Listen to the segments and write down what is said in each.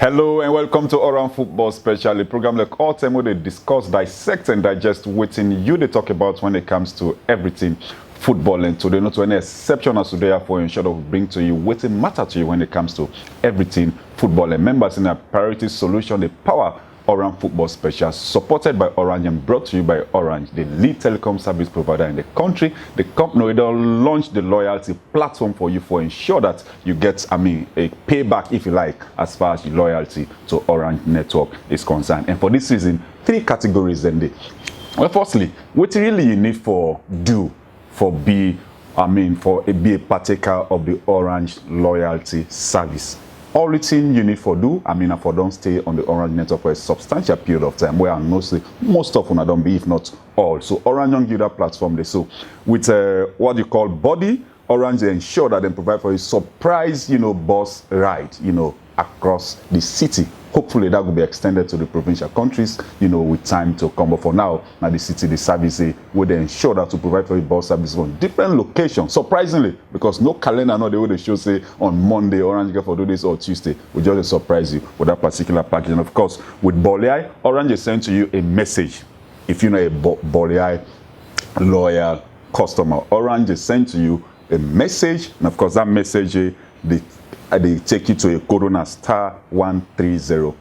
Hello and welcome to Oran Football Special, a program like all time where they discuss, dissect and digest what you they talk about when it comes to everything football. And today, not any exception as today, for ensure that we bring to you what matter to you when it comes to everything football. And members in a priority solution, the power Oran Football Special, supported by Orange and brought to you by Orange, the lead telecom service provider in the country. The company will launch the loyalty platform for you for ensure that you get, a payback, if you like, as far as your loyalty to Orange network is concerned. And for this season, 3 categories in there. Well, firstly, what really you need for be a partaker of the Orange loyalty service. All the thing you need for for don't stay on the Orange network for a substantial period of time, where mostly most of them don't be, if not all. So Orange don't give that platform there. So with what you call body, Orange they ensure that they provide for a surprise, bus ride, across the city. Hopefully that will be extended to the provincial countries, with time to come. But for now the city, the service will ensure that to provide for a bus service on different locations. Surprisingly, because no calendar, no, they would show say on Monday, Orange get for do this, or Tuesday. We just surprise you with that particular package. And of course, with Bolei, Orange is sent to you a message. If you're not a Bolei loyal customer, Orange is sent to you a message, and of course that message they take you to a Corona *130#,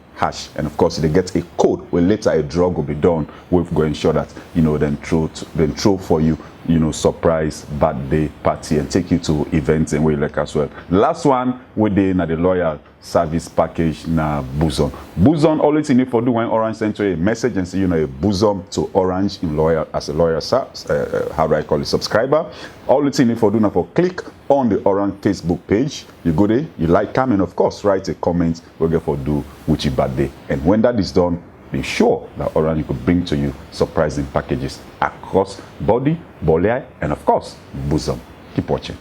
and of course they get a code where later a draw will be done. We're going to ensure that then throw for you surprise birthday party and take you to events and way like as well. Last one within the loyal service package na Bosom. Bosom, all you need for do when Orange send you a message and say a Bosom to Orange in loyal as a loyal how do I call it, subscriber. All you need for do now for click on the Orange Facebook page. You go there, you like them, and of course write a comment we'll get for do with your birthday. And when that is done, be sure that Orange could bring to you surprising packages across body, Bolei, and of course Bosom. Keep watching.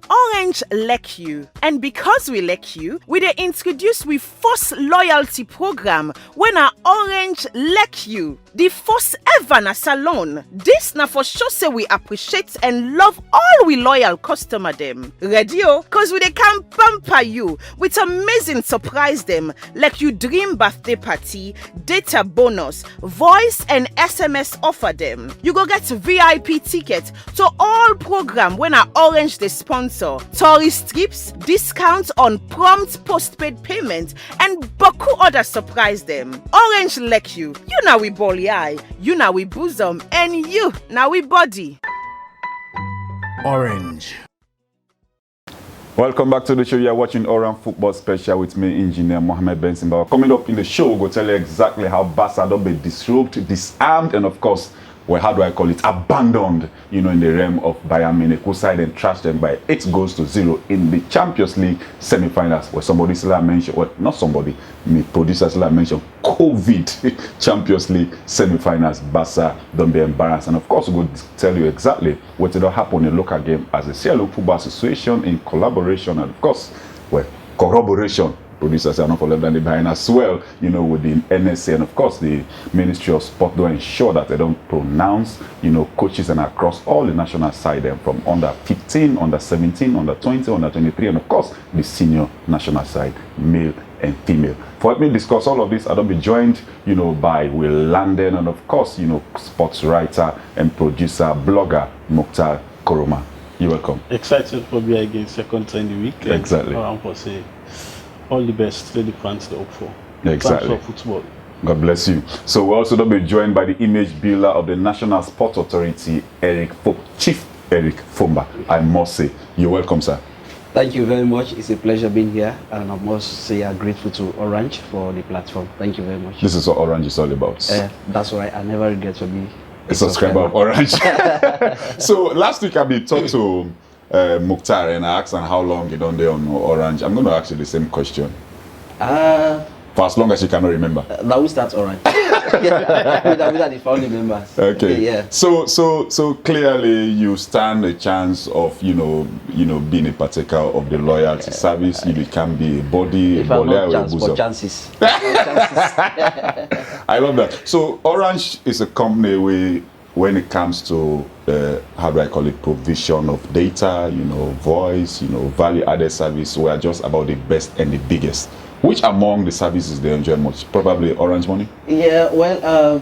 Orange like you, and because we like you, we dey introduce we first loyalty program when our Orange like you, the first ever na salon. This na for sure say we appreciate and love all we loyal customer them. Ready cause we dey can pamper you with amazing surprise them like you dream birthday party, data bonus, voice and SMS offer them. You go get VIP ticket to all program when our Orange dey sponsor, tourist trips, discounts on prompt postpaid payment, and boku other surprise them. Orange like you now we Bolei, you now we Bosom, and you now we body. Orange. Welcome back to the show. You are watching Oran Football Special with me, Engineer Mohammed Ben Simba. Coming up in the show, we'll tell you exactly how Barca don't be disrupted, disarmed, and of course, how do I call it, abandoned, in the realm of Bayern Munich, who side and trashed them by 8-0 in the Champions League semi-finals, where somebody still mentioned, well, not somebody, me producer still mentioned, COVID Champions League semi-finals. Barca don't be embarrassed. And of course, we'll tell you exactly what did happen in the local game as a Sierra Football Association in collaboration and of course, corroboration. Producers are not for left and behind as well, with the NSA and of course the Ministry of Sport to ensure that they don't pronounce, coaches and across all the national side from under 15, under 17, under 20, under 23, and of course the senior national side, male and female. For me discuss all of this, I'll be joined, by Will London and of course, sports writer and producer, blogger Mukhtar Koroma. You're welcome. Excited for be again second time in the week. Exactly. All the best to the fans to hope for. Exactly. Thanks for football. God bless you. So we're also going to be joined by the image builder of the National Sport Authority, Chief Eric Fomba. I must say, you're welcome, sir. Thank you very much. It's a pleasure being here, and I must say I'm grateful to Orange for the platform. Thank you very much. This is what Orange is all about. That's right. I never regret to be a subscriber of Orange. So last week I been talking to Mukhtar and I asked him how long you done there on Orange. I'm going to ask you the same question. For as long as you cannot remember. Now we start Orange. Without the founding members. Okay. Yeah. So clearly you stand a chance of being a partaker of the loyalty service. You can be a body, if I'm not chance, but chances. I love that. So Orange is a company where when it comes to how do I call it, provision of data, voice, value-added service, we are just about the best and the biggest. Which among the services they enjoy most? Probably Orange Money? Yeah, well,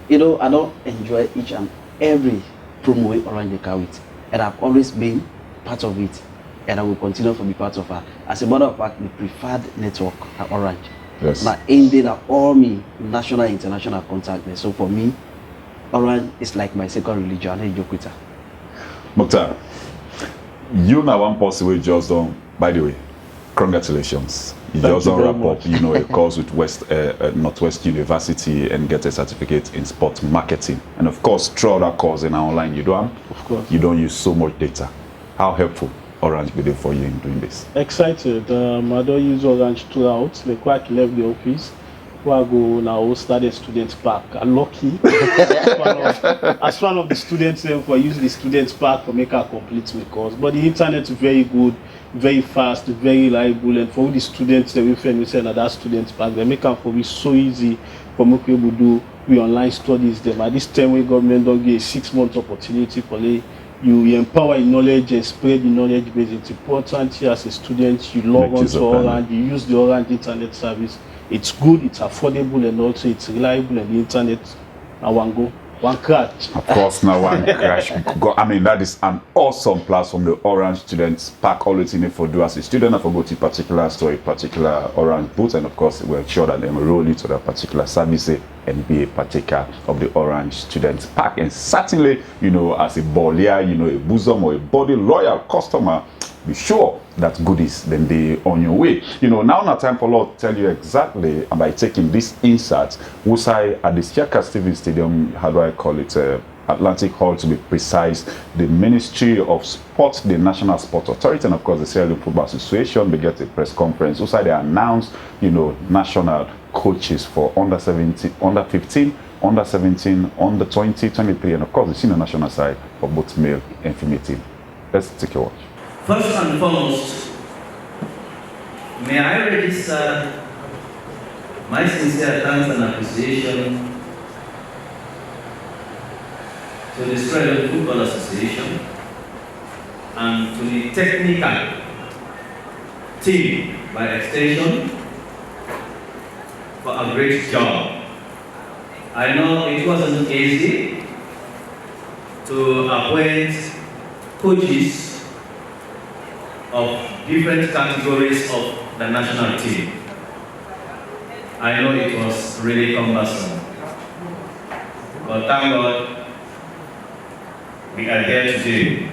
I don't enjoy each and every promo Orange they carry it. And I've always been part of it. And I will continue to be part of it. As a matter of fact, the preferred network at Orange. Yes. Now, ended at all me national, international contact. So for me, Orange is like my second religion. I joke with her. Mukhtar, you now one person we just done, by the way, congratulations. You just done wrap up, a course with Northwest University and get a certificate in sport marketing. And of course, throughout that course in online, you don't use so much data. How helpful Orange be there for you in doing this? Excited. I don't use Orange throughout. They quite left the office. Where I go now, study student park. I'm lucky. as one of the students, I use the students park to make a complete my course. But the internet is very good, very fast, very reliable, and for all the students that we find at that students park, they make it for me so easy for me to be able to do we online studies. Them at this time, when government don't give a 6-month opportunity for you empower your knowledge and spread the knowledge base. It's important here as a student. You log on to Orange, you use the Orange internet service. It's good, it's affordable, and also it's reliable, and the internet, I want go. One crash. Of course, now one crash. I mean, that is an awesome platform. The Orange Students Pack always in it for do as a student. I forgot a particular story, particular Orange booth, and of course, we're sure that they enroll you to that particular service and be a partaker of the Orange Students Pack. And certainly, as a bollier, a bosom or a body loyal customer, be sure that goodies then they on your way. Now time for Lord tell you exactly by taking this insert, was I at the Siaka Stevens Stadium, how do I call it, Atlantic Hall to be precise, the Ministry of Sport, the National Sport Authority, and of course the Sierra Leone Football Association, they get a press conference. Also they announced, national coaches for under 17, under 15, under 17, under 20, 23, and of course the senior national side for both male and female team. Let's take a watch. First and foremost, may I register my sincere thanks and appreciation to the Australian Football Association and to the technical team by extension for a great job. I know it wasn't easy to appoint coaches of different categories of the national team. I know it was really cumbersome, but thank God we are here today.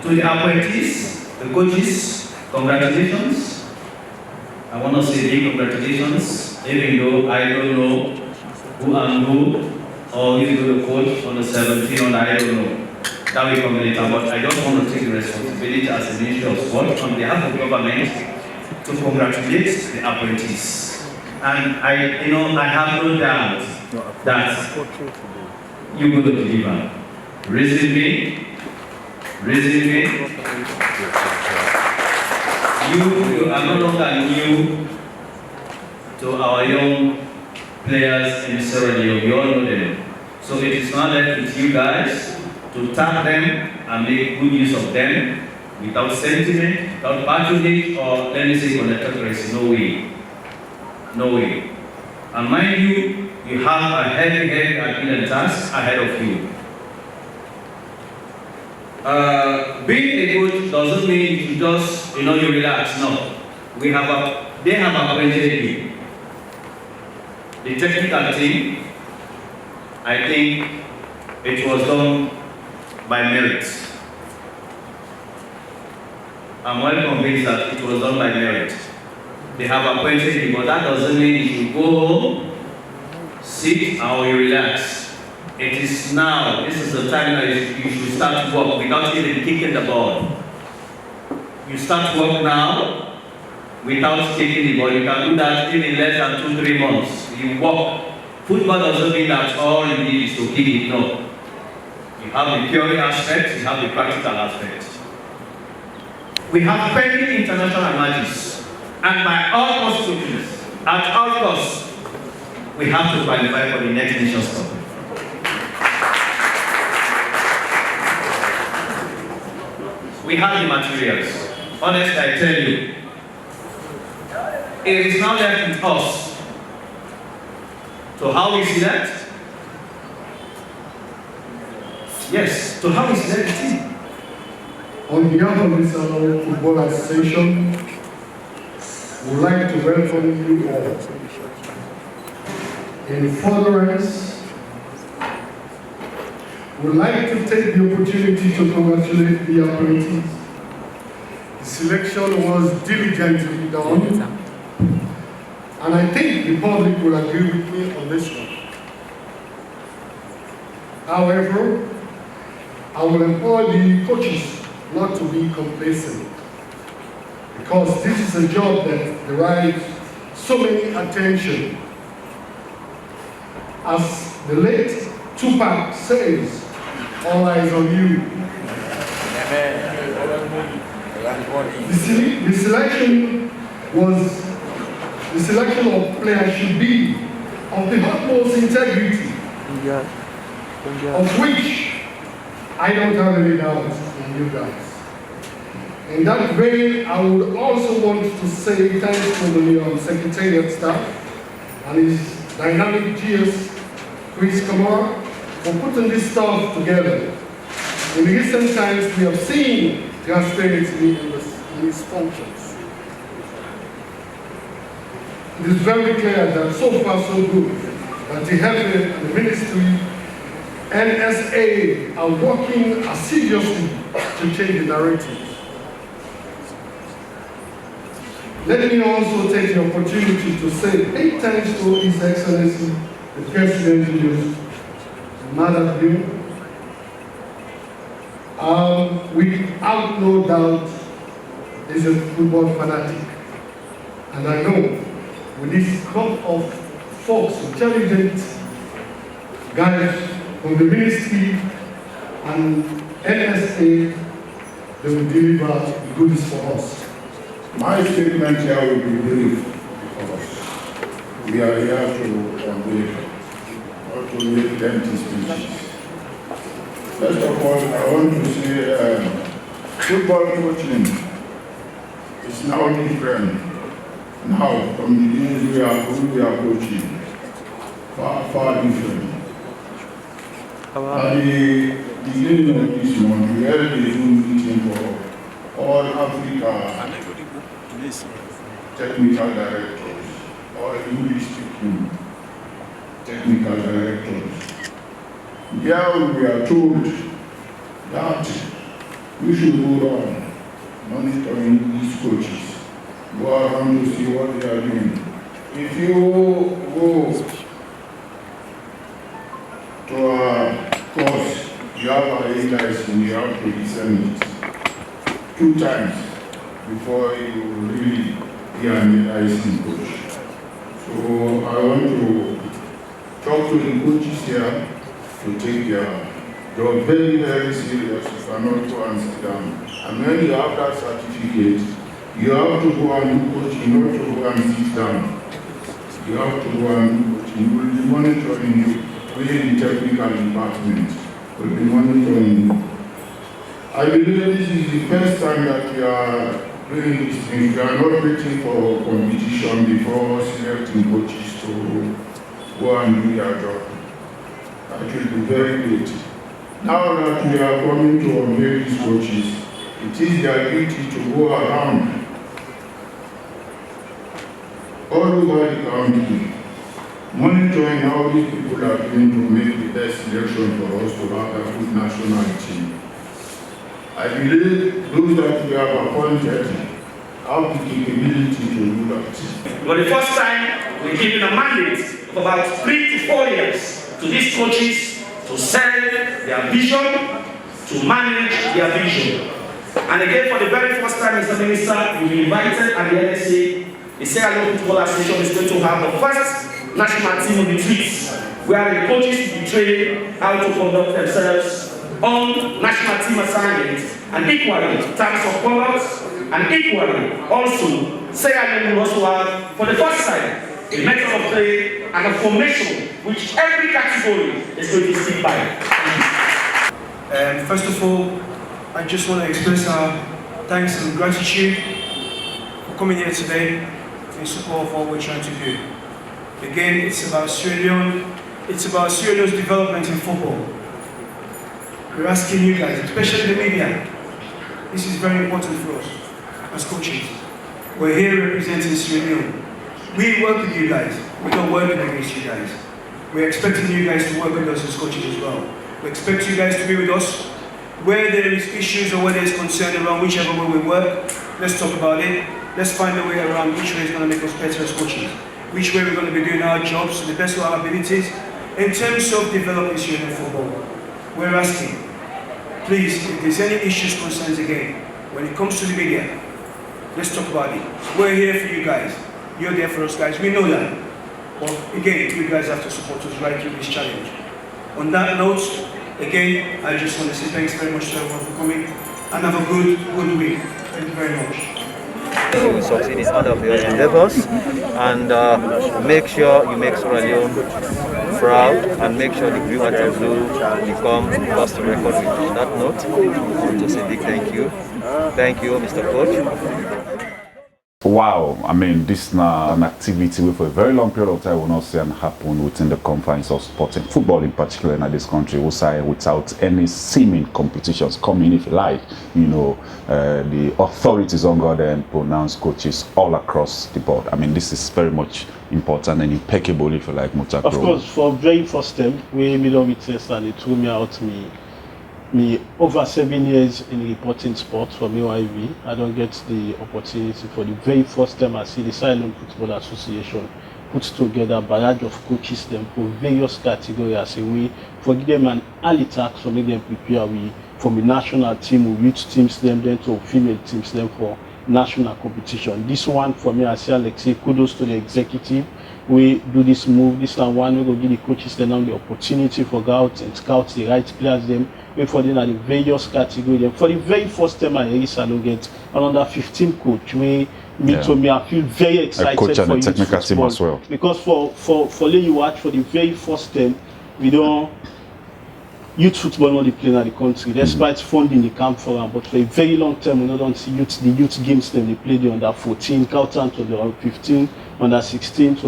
To the appointees, the coaches, congratulations. I want to say big congratulations, even though I don't know who and who or who is going to coach on the 17th, I don't know. That will come later, but I just want to take the responsibility as a Ministry of Sport on behalf of government to congratulate the appointees. And I have no doubt that you will deliver. Reason being, you are no longer new to our young players in Sierra Leone. You all know them. So it is not left with you guys to tap them and make good use of them without sentiment, without patronage, or let me say connectedness. No way. No way. And mind you, you have a heavy Achilles task ahead of you. Being a coach doesn't mean you just, you relax. No. They have appointed you. The technical team, I think it was done by merit. I'm well convinced that it was done by merit. They have appointed you, but that doesn't mean you should go home, sit, or you relax. It is now, this is the time that you should start work without even kicking the ball. You start work now without kicking the ball. You can do that even in less than 2-3 months. You walk. Football doesn't mean that all you need is to kick it, no. You have the theory aspect, you have the practical aspect. We have pending international matches, and by all possibilities, at all costs, we have to qualify for the next Nations Cup. We have the materials. Honestly, I tell you, it is now left with us. So how we select? Yes, so how we select the team? On behalf of the Salon Football Association, we would like to welcome you all. In furtherance, we would like to take the opportunity to congratulate the appointees. The selection was diligently done, and I think the public will agree with me on this one. However, I will implore the coaches not to be complacent, because this is a job that derives so many attention. As the late Tupac says, all eyes on you. The selection of players should be of the utmost integrity, of which I don't have any doubts in you guys. In that vein, I would also want to say thanks to the Secretariat staff and his dynamic GS, Chris Kamara, for putting this stuff together. In recent times, we have seen the austerity in his functions. It is very clear that so far so good, that the health and the ministry, NSA are working assiduously to change the narrative. Let me also take the opportunity to say big thanks to His Excellency, the President, Madam Bill. Without no doubt, is a football fanatic. And I know with this crop of folks, intelligent guys from the ministry and NSA, they will deliver goodies for us. My statement here will be brief because we are here to convey or to make empty speeches. First of all, I want to say football coaching is now different. Now, from the days we are coaching, far different. At the beginning of this month, we held a Zoom meeting for all Africa technical directors, or English-speaking technical directors. Here we are told that we should go on monitoring these coaches, go around to see what they are doing. If you go to a course, you have a license, you have to listen it 2 times before you really be an licensed coach. So I want to talk to the coaches here to take their job very, very serious. You cannot go and sit down. And when you have that certificate, you have to go and do coaching, not to go and sit down. You have to go and do coaching. You will be monitoring you within the technical department. Will be monitoring you. I believe this is the first time that we are doing this thing. We are not waiting for competition before selecting coaches to go and do their job. That will be very late. Now that we are coming to unveil these coaches, it is their duty to go around all over the country, monitoring how these people are going to make the best selection for us to have a good national team. I believe those that we have appointed have the capability to do that. For the first time, we're giving a mandate of about 3 to 4 years to these coaches to sell their vision, to manage their vision. And again, for the very first time, Mr. Minister, you'll be invited at the NSA. The Sierra Leone Football Association is going to have the first national team retreats where the coaches will be trained how to conduct themselves on national team assignments, and equally in terms of conduct, and equally also Sierra Leone will also have, for the first time, a method of play and a formation which every category is going to stick by. First of all, I just want to express our thanks and gratitude for coming here today in support of what we're trying to do. Again, it's about Sierra Leone. It's about Sierra Leone's development in football. We're asking you guys, especially the media, this is very important for us as coaches. We're here representing Sierra Leone. We work with you guys. We don't work against you guys. We're expecting you guys to work with us as coaches as well. We expect you guys to be with us. Where there is issues or where there is concern around whichever way we work, let's talk about it. Let's find a way around which way is going to make us better as coaches. Which way we're going to be doing our jobs to the best of our abilities. In terms of developing Sierra Leone football, we're asking, please, if there's any issues, concerns again, when it comes to the media, let's talk about it. We're here for you guys. You're there for us guys. We know that. But again, you guys have to support us right through this challenge. On that note, again, I just want to say thanks very much to everyone for coming and have a good week. Thank you very much. You succeed in all of your endeavors and make sure you make Sierra Leone proud and make sure the green, white and blue become first to record with. On that note, I want to say big thank you. Thank you, Mr. Coach. Wow, I mean, this is an activity where for a very long period of time will not see and happen within the confines of sport and football in particular in this country, we say without any seeming competitions coming, if you like. You know, the authorities on God and pronounce coaches all across the board. I mean, this is very much important and impeccable, if you like, Muchakro. Of course, for very first time, we made a witness and it threw me out me over 7 years in reporting sports from UIV. I don't get the opportunity for the very first time I see the Sierra Leone Football Association put together a barrage of coaches them for various categories. We for give them an early task for make them prepare from the national team, we youth teams them, then to female teams them for national competition. This one for me, I say Alexei, kudos to the executive. We do this move, this one we go give the coaches them the opportunity for go out and scout the right players them. We for them at the various categories. For the very first time I hear Salon get another 15 coach. Me to me, I feel very excited coach and for the technical team as well. Because for you watch for the very first time, we don't youth football not the playing in the country, despite funding the camp for them, but for a very long time we don't see the youth games them they play the under 14, counter to the under 15, under 16 to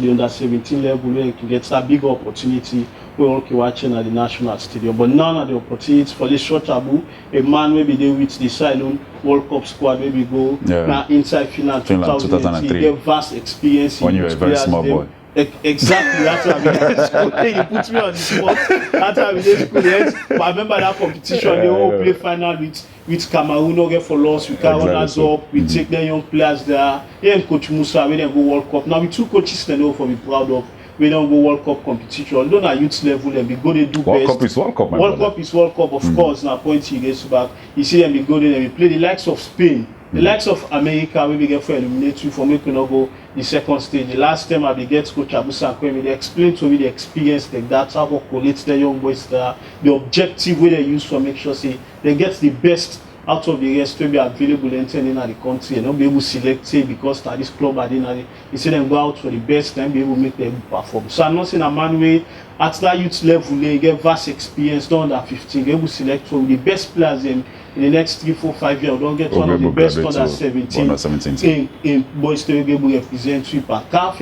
the under 17 level where you can get a big opportunity. We're all watching at the national stadium, but none of the opportunities for this short taboo. A man maybe they with the Sierra Leone World Cup squad maybe go now inside Finland 2003. They vast experience when you were a very small boy. Exactly, that's why you put me on the spot. That's why we did school. Yes. But I remember that competition, they all play final with Cameroon, no get for loss, we can runners up, we take their young players there. Here Coach Musa, we then go World Cup. Now we two coaches they know for be proud of. We don't go World Cup competition. Although at youth level and we go they do World best. Cup is World Cup, my World brother. Cup is World Cup, of course. Now point he gets back. You see them we go there and we play the likes of Spain. The likes of America, we get for eliminatory for making not go the second stage. The last time I get Coach Abusa Kwemi, they explain to me the experience like that, how to collate the young boys there, the objective way they use for make sure say they get the best out of the rest to be available in the country and not be able to select say because that this club are in you see them go out for the best and be able to make them perform. So I'm not saying a man way at that youth level they get vast experience, not under 15, they able to select for the best players in the next 3, 4, 5 years. Don't get one of the best under 17 in boys to be able to represent sweep and CAF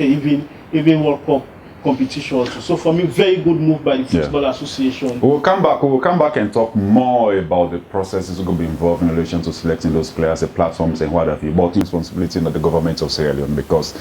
even World Cup competition also. So for me, very good move by the Football Association. We'll come back and talk more about the processes we're going to be involved in relation to selecting those players, the platforms and what have you, but responsibility of the government of Sierra Leone, because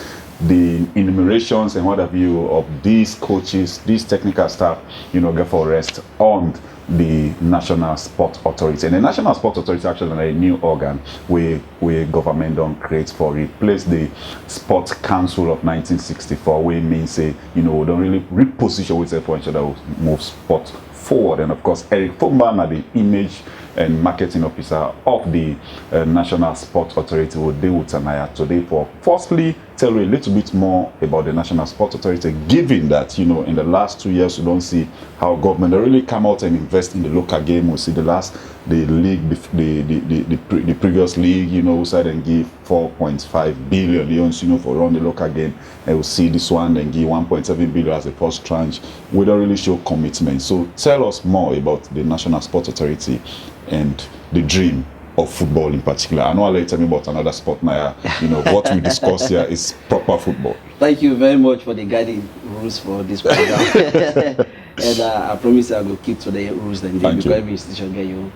the enumerations and what have you of these coaches, these technical staff, get for rest on the National Sport Authority. And the National Sport Authority actually is a new organ where government don't create for replace the Sports Council of 1964, where it means say, we don't really reposition with for ensure that we move sport forward. And of course, Eric Fomba, the image and marketing officer of the National Sport Authority, will deal with Anaya today for firstly tell you a little bit more about the National Sport Authority, given that in the last 2 years we don't see how government really come out and invest in the local game. We see the last the league, the previous league, you know, side and give 4.5 billion leons, you know, for run the local game, and we'll see this one and give 1.7 billion as a first tranche. We don't really show commitment. So tell us more about the National Sports Authority and the dream of football in particular. I know I'll tell me about another sport now. You know, what we discuss here is proper football. Thank you very much for the guiding rules for this program. And I promise I will keep to the rules then because every institution get you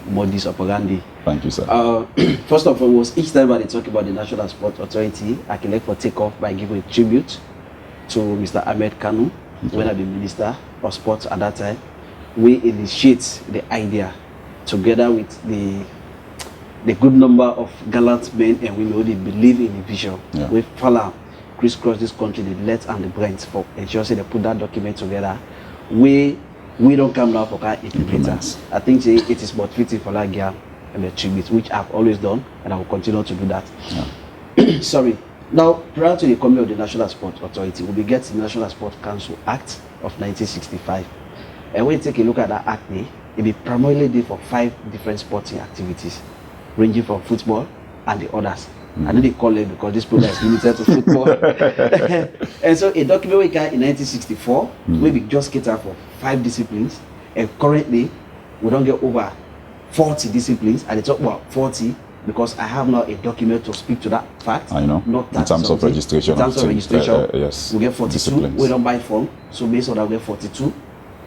modus operandi. Thank you, sir. First and foremost, each time I talk about the National Sports Authority, I can like for take off by giving a tribute to Mr. Ahmed Kanu, when I be Minister of Sports at that time. We initiate the idea together with the good number of gallant men and women who believe in the vision. Yeah. We follow crisscross this country, the Let and the Brent, for ensure they put that document together. We don't come now for our implementers. I think it is about fitting for that girl and the tribute, which I've always done, and I will continue to do that. Yeah. Sorry. Now, prior to the coming of the National Sports Authority, we get the National Sports Council Act of 1965. And when you take a look at that act, it be primarily there for 5 different sporting activities, ranging from football and the others. I know they call it because this program is limited to football. And so a document we got in 1964, we just cater for 5 disciplines, and currently we don't get over 40 disciplines, and they talk about 40 because I have now a document to speak to that fact. I know. Not that in terms of registration. In terms of registration, yes. We get 42. Disciplines. We don't buy form, so based on that we get 42.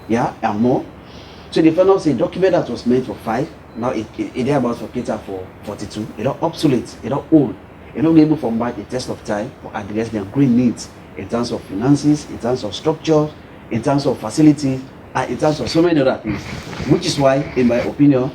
Yeah, and more. So the final say document that was made for 5. Now it about for cater for 42. It don't obsolete, it don't old. It don't be able to mark the test of time for address their green needs in terms of finances, in terms of structure, in terms of facilities, and in terms of so many other things. Which is why, in my opinion,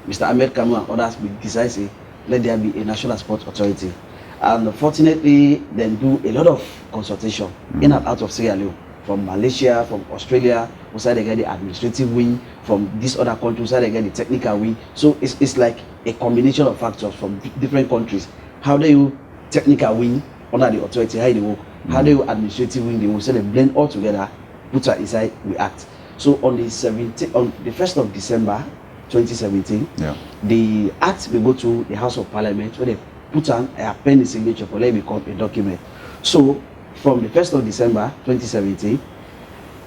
Mr. Ahmed Kanu and others will decide say, let there be a National Sports Authority. And fortunately, then do a lot of consultation in and out of Sierra Leone. From Malaysia, from Australia, we say they get the administrative wing, from these other countries, they get the technical wing. So it's like a combination of factors from different countries. How do you technical wing under the authority, how they work? How do you administrative wing, they will say they blend all together, put it inside, we act. So on the 1st of December 2017, the act will go to the House of Parliament where they put on a pen the signature for let it become a document. So from the 1st of December 2017,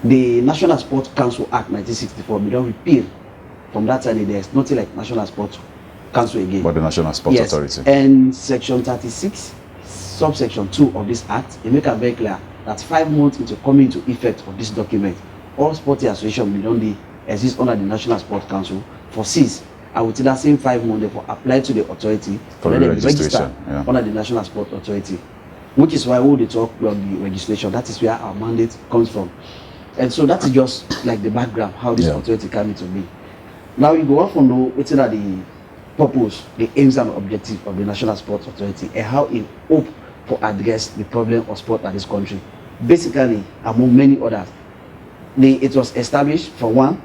the National Sports Council Act 1964 will repeal. From that time, there's nothing like National Sports Council again. But the National Sports Authority. And Section 36, subsection 2 of this act, it makes it very clear that 5 months into coming into effect of this document, all sporting associations will only exist under the National Sports Council for 6. I would say that same 5 months for apply to the authority for let them register under the National Sports Authority. Which is why we they talk about the registration. That is where our mandate comes from. And so that is just like the background, how this authority came into be. Now you go on to know what's the purpose, the aims and objectives of the National Sports Authority and how it hope to address the problem of sport in this country. Basically, among many others, it was established for 1,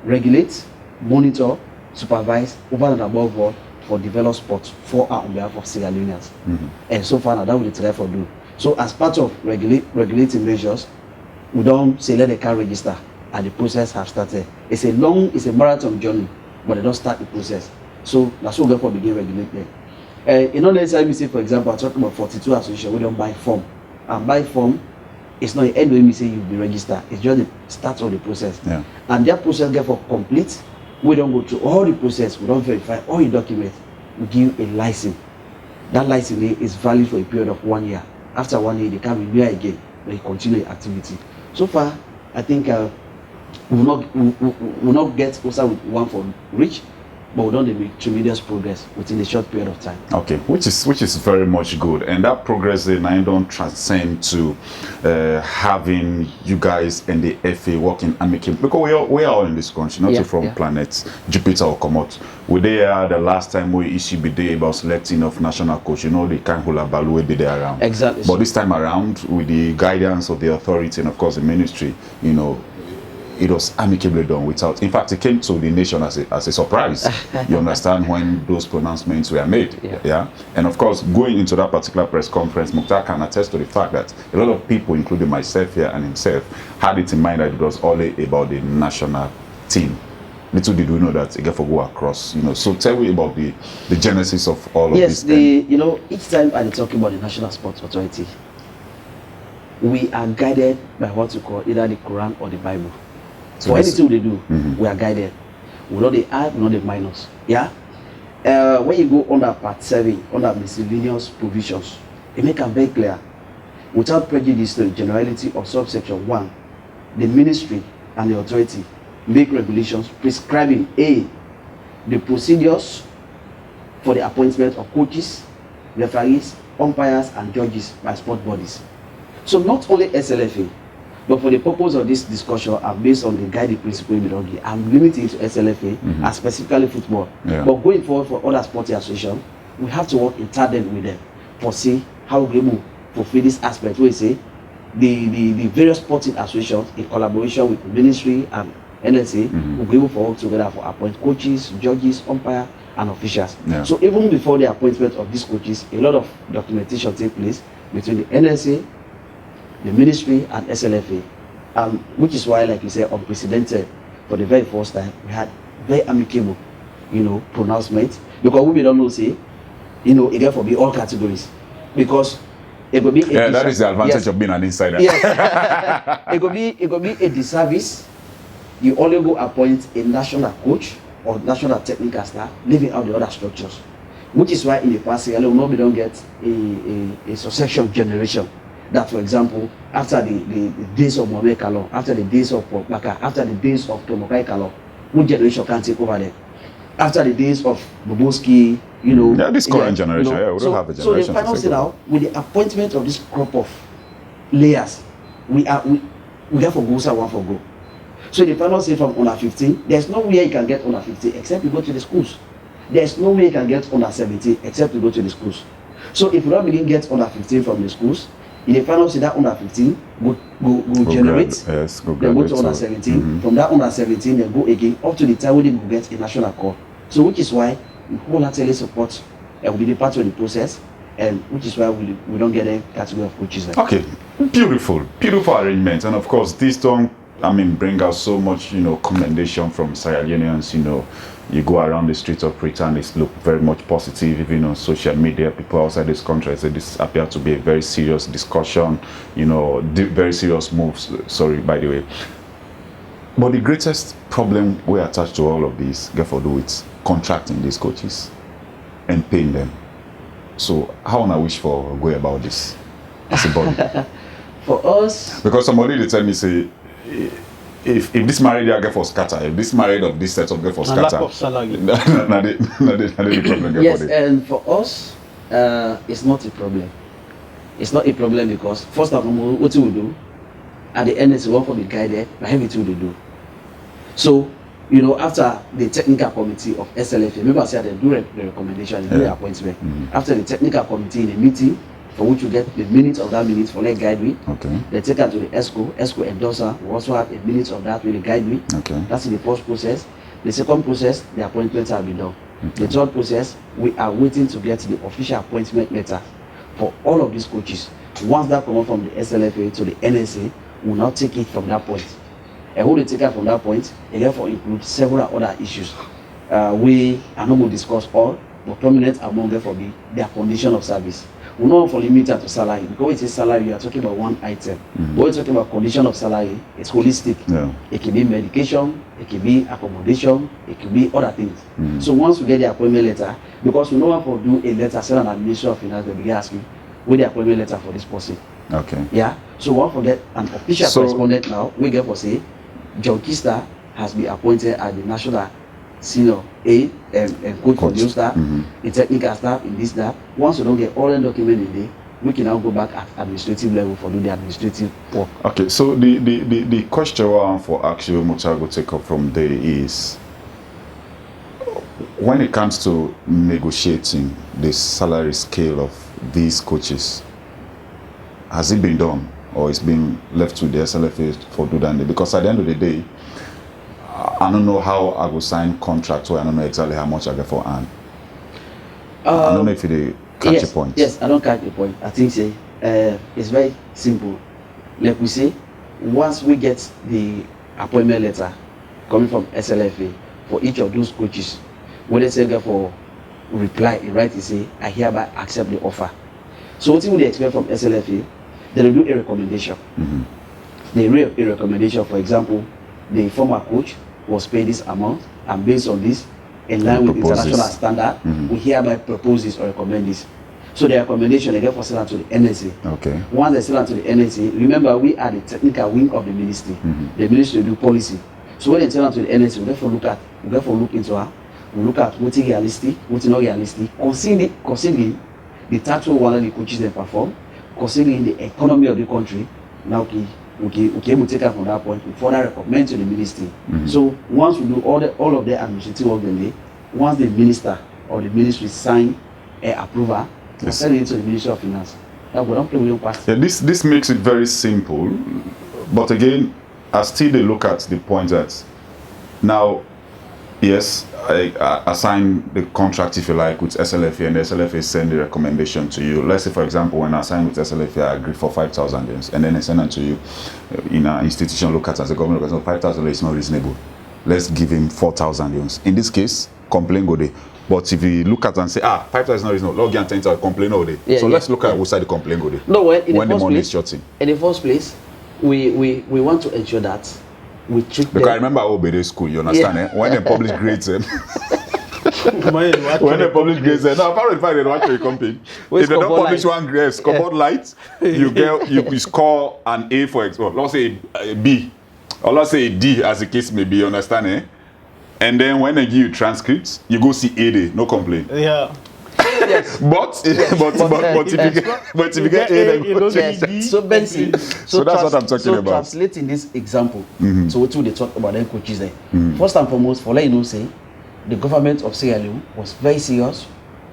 regulate, monitor, supervise, over and above all, for develop sports for and on behalf of Sierra Leoneans. And so far now that we try for do. So as part of regulating measures, we don't say let the car register and the process have started. It's a marathon journey, but they don't start the process. So that's what we therefore begin regulating. You know, let's say we say for example, I talk about 42 associations, we don't buy form. And buy form, it's not the end when we say you'll be registered, it's just the start of the process. And that process therefore complete. We don't go through all the process, we don't verify all your documents, we give you a license. That license is valid for a period of 1 year. After 1 year, they can renew again, but you continue the activity. So far, I think we will not get also with one for reach, but we don't make tremendous progress within a short period of time. Okay, which is very much good, and that progress then I don't transcend to having you guys and the FA working amicably, because we are all in this country, not from planets Jupiter or Commot. We there the last time we issued the day about selecting of national coach, you know, the can't hold a will be there around. Exactly. But this time around, with the guidance of the authority and of course the ministry, you know, it was amicably done without, in fact, it came to the nation as a surprise. You understand, when those pronouncements were made. And of course, going into that particular press conference, Mukhtar can attest to the fact that a lot of people, including myself here and himself, had it in mind that it was only about the national team. little did we know that it get for go across, you know. So tell me about the genesis of all of yes, this. you know, each time I talk about the National Sports Authority, we are guided by what we call either the Quran or the Bible. So for anything we do, we are guided. We know the add, we know the minus. Yeah. When you go under Part 7, under miscellaneous provisions, it makes them very clear. Without prejudice to the generality of subsection 1, the ministry and the authority make regulations prescribing A, the procedures for the appointment of coaches, referees, umpires, and judges by sport bodies. So not only SLFA, but for the purpose of this discussion, and based on the guiding principle in Midogi, I'm limiting to SLFA and specifically football. Yeah. But going forward for other sporting associations, we have to work in tandem with them for see how we will fulfill this aspect where we say the various sporting associations in collaboration with the ministry and NSA will be able to work together for appoint coaches, judges, umpire, and officials. Yeah. So even before the appointment of these coaches, a lot of documentation takes place between the NSA, the ministry, and SLFA, which is why, like you said, unprecedented. For the very first time, we had very amicable, you know, pronouncement, because we don't know, say, you know, it for be all categories, because it could be that is the advantage of being an insider. Yes. it could be a disservice. You only go appoint a national coach or national technical staff, leaving out the other structures, which is why in the past year, we don't get a succession generation. That, for example, after the days of Mohamed Kalon, after the days of Baka, after the days of Tomokai Kalon, one generation can take over them. After the days of Boboski, you know. Yeah, this current generation, you know, we don't have a generation. So the final say now, with the appointment of this crop of layers, we have for go, so one for go. So the final say from under 15, there's no way you can get under 15 except you go to the schools. There's no way you can get under 17 except you go to the schools. So if you don't begin get under 15 from the schools, in the final say that under 15 go generate, then go to under 17. From that under 17, then go again up to the time when they will get a national call. So which is why we wholeheartedly support and will be the part of the process, and which is why we don't get a category of coaches. Okay, beautiful arrangement, and of course this don't, I mean, bring us so much, you know, commendation from Sierra Leoneans. You know, you go around the streets of Britain, it look very much positive. Even on social media, people outside this country say this appear to be a very serious discussion, you know, very serious moves. Sorry, by the way. But the greatest problem we attach to all of this get for do with contracting these coaches and paying them. So how on I wish for go about this as a body? For us, because somebody they tell me say, if this married I get for scatter, if this married of this setup get for scatter, lack of salary. the problem get yes, for it. and for us, it's not a problem. It's not a problem because first of all, what we do at the end is we want to be guided by everything we do. So, you know, after the technical committee of SLFA, remember I said they do the recommendation, they do the appointment. After the technical committee in a meeting, for which you get the minutes of that minute for like guide week. Okay. They take her to the ESCO endorser. We also have a minute of that with the guide week. Okay. That's in the first process. The second process, the appointments have been done. The third process, we are waiting to get the official appointment letter for all of these coaches. Once that comes from the SLFA to the NSA, we'll now take it from that point. And when they take it from that point, it therefore includes several other issues. We are not going to discuss all, but prominent among them for be their condition of service. We not for limit to salary, because when it is salary, you are talking about one item. When you're talking about condition of salary, it's holistic. Yeah. It can be medication, it can be accommodation, it can be other things. So once we get the appointment letter, because we know how to do a letter, send an Ministry of Finance, they begin asking, where the appointment letter for this person. Okay. Yeah. So once we get an official correspondent now, we get for say, John Kista has been appointed as the national senior aide and coach for the staff, the technical staff in this staff. Once we don't get all the documents in there, we can now go back at administrative level for do the administrative work. Okay, so the question for actually Mutago take up from there is, when it comes to negotiating the salary scale of these coaches, has it been done or it's been left to the SLFA for do that? Because at the end of the day, I don't know how I will sign contracts, so I don't know exactly how much I get for earn. I don't know if you catch the point. Yes, I don't catch the point. I think say it's very simple. Like we say, once we get the appointment letter coming from SLFA for each of those coaches. When they say get for reply, he write, he say, I hereby accept the offer. So what they expect from SLFA, they will do a recommendation. They will a recommendation, for example, the former coach was paid this amount, and based on this, in line with international standard, we hereby propose this or recommend this. So the recommendation, they get for sent to the NSA. Okay. Once they send to the NSA, remember we are the technical wing of the ministry. The ministry do policy. So when they send to the NSA, we therefore look into her. We look at what's realistic, what's not realistic, considering the tax one of the coaches they perform, considering the economy of the country. Now we'll take her from that point. We further recommend to the ministry. So once we do all of the administrative work, then once the minister or the ministry sign an approval, we send it to the Ministry of Finance. That we don't play with your part. Yeah, this makes it very simple, but again, I still look at the point that now, yes, I assign the contract, if you like, with SLFA, and the SLFA send the recommendation to you. Let's say, for example, when I sign with SLFA, I agree for 5,000 dirhams, and then I send it to you in an institution, look at it as a government, because 5,000 is not reasonable. Let's give him 4,000 dirhams. In this case, complaint go there. But if you look at it and say, 5,000 is not reasonable, log and 10,000 complaint all day. So let's look at which side the complaint go there. No, when the money is short in. In the first place, we want to ensure that we treat because I remember Obede school, you understand? When they publish grades, when they publish grades, now apparently they don't actually complain. If they don't publish one grade, scoreboard light, you score an A for example. Let's say a B, or let's say a D, as the case may be. You understand? And then when they give you transcripts, you go see A day, no complaint. Yeah. Yes. But if you get A, then go check. So Benson, so that's what I'm talking about. Translating this example, so what they talk about them coaches there. First and foremost, for let you know, say the government of Sierra Leone was very serious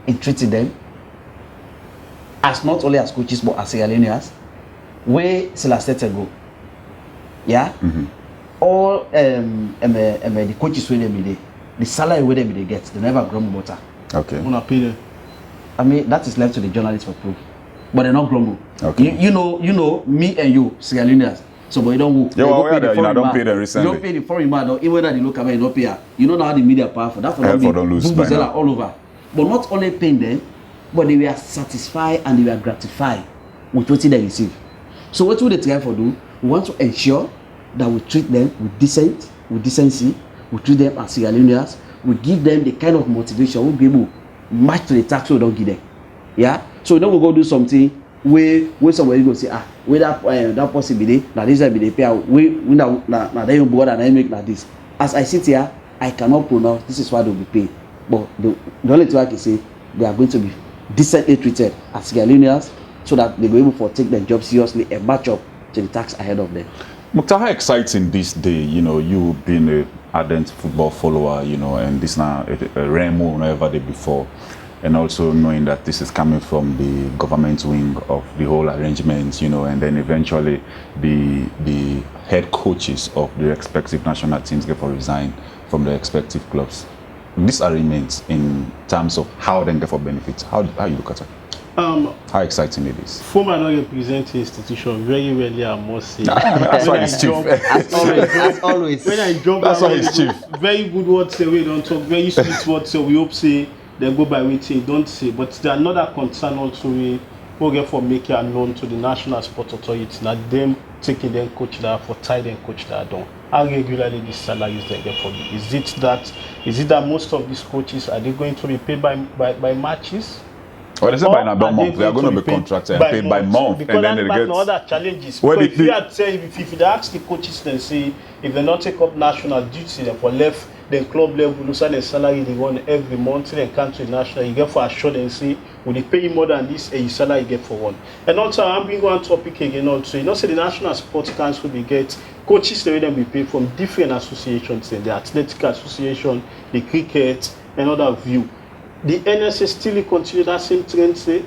in treating them as not only as coaches but as Sierra Leoneans. Where Celeste go, yeah. All the coaches when they be there, the salary where they get, they never grumble about. Okay. I mean, that is left to the journalists for proof, but they not grumble. Okay. You know, me and you, Sierra Leoneans. So, but you don't work. Yeah, well, don't pay them recently. You don't pay the foreign man, or even that the local man, you don't pay her. You know now the media powerful. That for don't lose by now. All over. But not only paying them, but they were satisfied and they were gratified with what they receive. So what do they try for do? We want to ensure that we treat them with decency, we treat them as Sierra Leoneans, we give them the kind of motivation we'll be able to match to the tax we don't give them. Yeah? So we don't go do something where somebody go say, where that possibility, now this will be the pay, we now they don't bother and I make like this. As I sit here, I cannot pronounce this is what they'll be paid. But the only thing I can say, they are going to be decently treated as Sierra Leoneans so that they will be able to take their job seriously and match up to the tax ahead of them. Mukhtar, how exciting this day, you being an ardent football follower, and this now a rare move never did before, and also knowing that this is coming from the government wing of the whole arrangement, and then eventually the head coaches of the respective national teams get to resign from the respective clubs. This arrangement in terms of how they get for benefits, how you look at it? How exciting it is. Fomba not represent institution very rarely, I must say. That's why he's chief. As always. When I jump that's around, why he's chief. Very good words say we don't talk, very sweet words so we hope say they go by waiting, don't say. But there's another concern also we get for making known to the National Sport Authority, not them taking them coach that for tie them coach that down. How regularly these salaries they get for me? Is it that most of these coaches are they going to be paid by matches? Well, they say by month. They are going to be contracted and paid by month. Because and then they get other challenges. Because if you had said, if you ask the coaches and say, if they not take up national duty, they for left, then club level, lose their salary they want every month, then come to the national, you get for assured and say, will they pay you more than this, and your salary you get for one. And also, I'm bringing one topic again also, say the National Sports Council, they get coaches, they will be paid from different associations, the Athletic Association, the Cricket, and other view. The NSA still continue that same trend, say,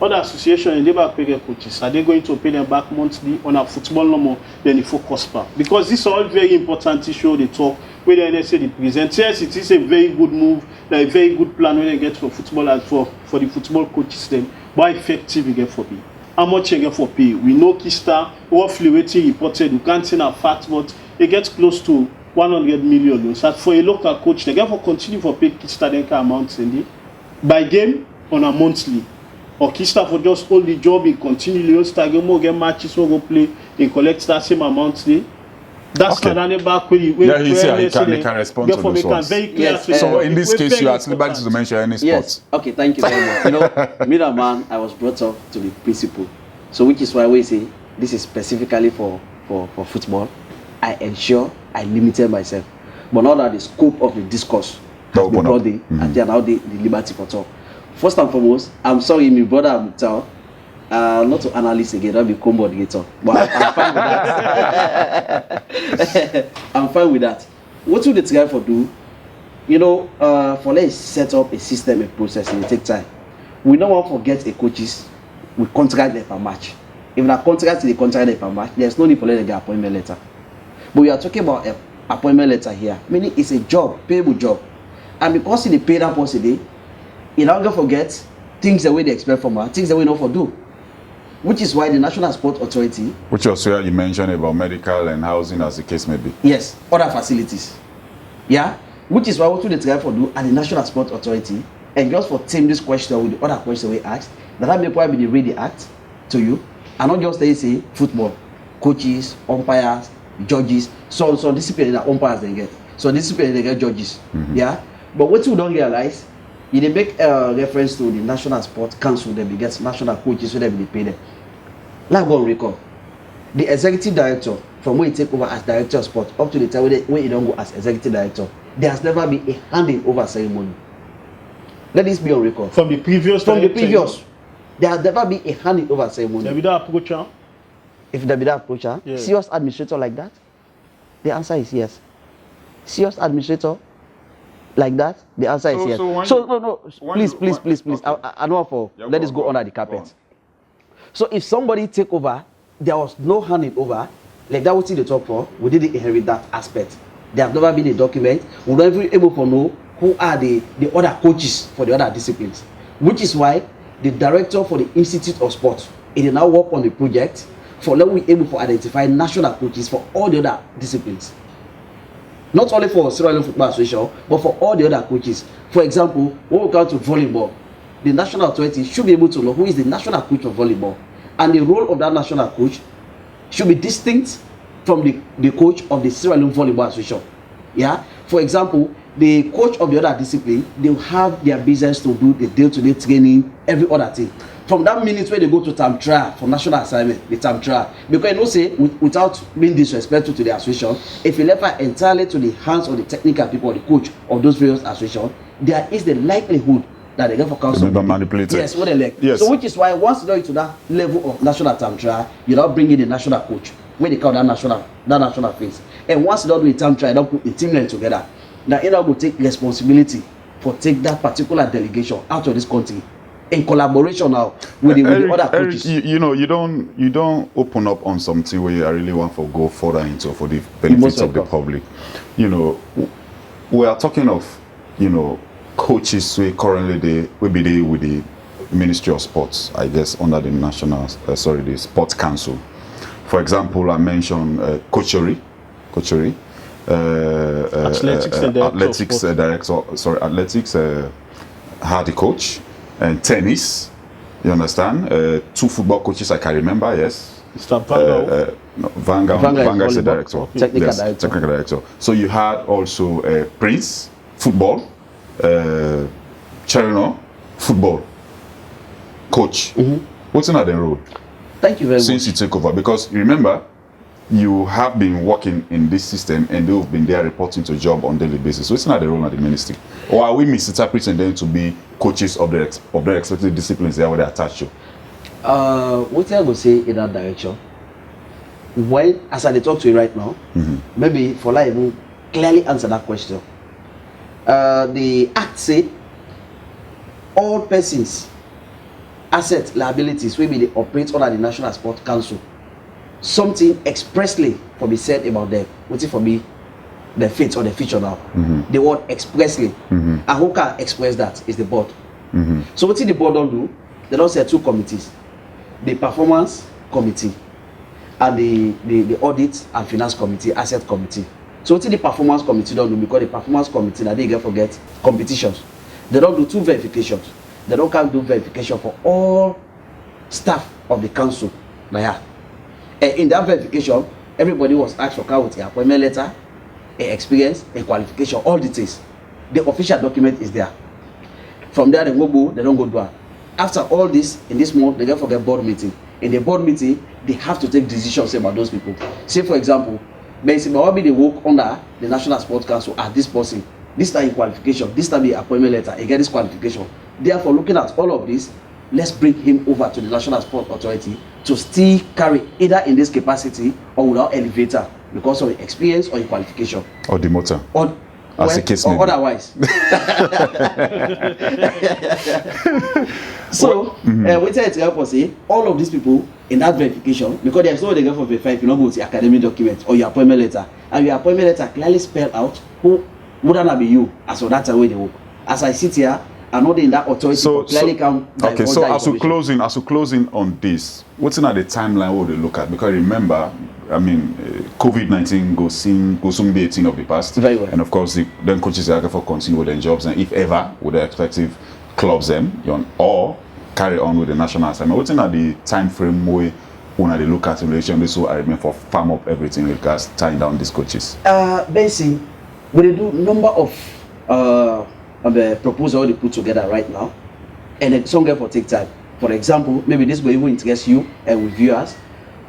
other associations and labor pay coaches, are they going to pay them back monthly on a football normal than the focus part? Because this is all very important issue they talk, where the NSA they present. Yes, it is a very good move, a very good plan when they get for football and for the football coaches them. But effective you get for pay? How much you get for pay? We know Kista, roughly waiting reported, you can't say a fact, but it gets close to 100 million. So for a local coach, they get for continue for pay Kista Denka amounts in by game on a monthly. Or Kista for just hold the job, he continue to get matches, so go play, he collect that same amount. That's Okay. not back where He can respond to those ones. So in this case, you are at liberty to mention any sport. Yes. Okay, thank you very much. You know, me and man, I was brought up to the principle. So which is why we say this is specifically for football. I ensure I limited myself. But now that the scope of the discourse has been brought in, and then now the liberty for talk. First and foremost, I'm sorry, my brother Abdul, not to analyst again, I'll be combo gator. But I'm fine with that. I'm fine with that. What will the try for do? You know, for let's set up a system, a process, and it take time. We don't want to forget a coaches. We contract them per match. If they contract them per match, there's no need for them to get appointment letter. But we are talking about an appointment letter here, meaning it's a job, payable job. And because they pay that person today, you don't get forget things the way they expect from her, things that we know for do. Which is why the National Sport Authority, which also you mentioned about medical and housing as the case may be. Yes, other facilities. Yeah, which is why what they try for do at the National Sport Authority, and just for team this question with the other question we asked, that may probably read the act to you, and not just say football, coaches, umpires, judges, so discipline that umpires they get, so discipline they get judges. Yeah, but what you don't realize, you they make reference to the National Sport Council, they get national coaches, so they be pay them. Like one record, the executive director from when you take over as director of sport up to the time when you don't go as executive director, there has never been a handing over ceremony. Let this be on record. From the previous, there has never been a handing over ceremony. There be that approacher. If there be that approacher, serious administrator like that, the answer is yes. Serious administrator like that, the answer is yes. Please. Okay. I know for let this go under the carpet. So if somebody take over, there was no handing over, like that what they talk for, we didn't inherit that aspect. There have never been a document. We don't even able to know who are the other coaches for the other disciplines. Which is why the director for the Institute of Sport, it will now work on the project for let we able to identify national coaches for all the other disciplines. Not only for Sierra Leone Football Association, but for all the other coaches. For example, when we come to volleyball, the national authority should be able to know who is the national coach of volleyball. And the role of that national coach should be distinct from the coach of the Sierra Leone Volleyball Association. Yeah? For example, the coach of the other discipline, they will have their business to do the day-to-day training, every other thing. From that minute where they go to term trial for national assignment, the term trial, because you know say without being disrespectful to the association, if you left her entirely to the hands of the technical people, the coach of those various associations, there is the likelihood that they get for council manipulated. Yes, what they like. Yes. So which is why once you go to that level of national term trial, you now bring in the national coach, where they call that national phase. And once you don't do a term trial, you don't put a team line together. Now you will take responsibility for take that particular delegation out of this country. In collaboration now with the other coaches. You know, you don't open up on something where I really want to go further into for the benefits of the public. You know, we are talking of, you know, coaches who currently will be there with the Ministry of Sports, I guess, under the the Sports Council. For example, I mentioned coachery, athletics had a coach. And tennis, you understand? 2 football coaches I can remember, yes. Mr. Vanga is the director. Okay. Technical director. So you had also Prince, football, Cherno, football, coach. What's another role? Thank you very much. Since you take over, because remember, you have been working in this system and they've been there reporting to job on daily basis. So it's not the role of the ministry. Or are we misinterpreting them to be coaches of their expected disciplines they are attached to? What I will say in that direction, when as I talk to you right now, maybe for like even clearly answer that question. The act say all persons, assets, liabilities will be they operate under the National Sport Council. Something expressly for be said about them, what's it for me, the fate or the future now. The word expressly. And who can express that is the board. So what the board don't do, they don't set 2 committees, the performance committee and the audit and finance committee, asset committee. So what the performance committee don't do, because the performance committee that they get forget competitions. They don't do 2 verifications. They don't can do verification for all staff of the council. And in that verification, everybody was asked for car with an appointment letter, a experience, a qualification, all details. The official document is there. From there, they don't go do it. After all this, in this month, they get forget board meeting. In the board meeting, they have to take decisions about those people. Say, for example, maybe they work under the National Sports Council at this person. This time qualification, this time the appointment letter, he get this qualification. Therefore, looking at all of this, let's bring him over to the National Sports Authority to still carry either in this capacity or without elevator because of the experience or the qualification. Or the motor. Or, as a case or otherwise. So, we tell to help us say all of these people in that verification, because there's no way they go for verify if you don't go to the academic document or your appointment letter, and your appointment letter clearly spell out who wouldn't be you as of that way they work. As I sit here, I know they in that authority clearly can. Okay, so as we closing on this, what's in the timeline what they look at? Because remember, I mean, COVID-19 goes soon be a thing of the past. Very well. And of course, then coaches are for continue with their jobs, and if ever, with their respective clubs them, or carry on with the national assignment. What's in the time frame way when they look at in relation to so I remain for farm up everything regards tying down these coaches? Basically, we do number of the proposal they put together right now, and then some get for take time. For example, maybe this will even interest you and with viewers.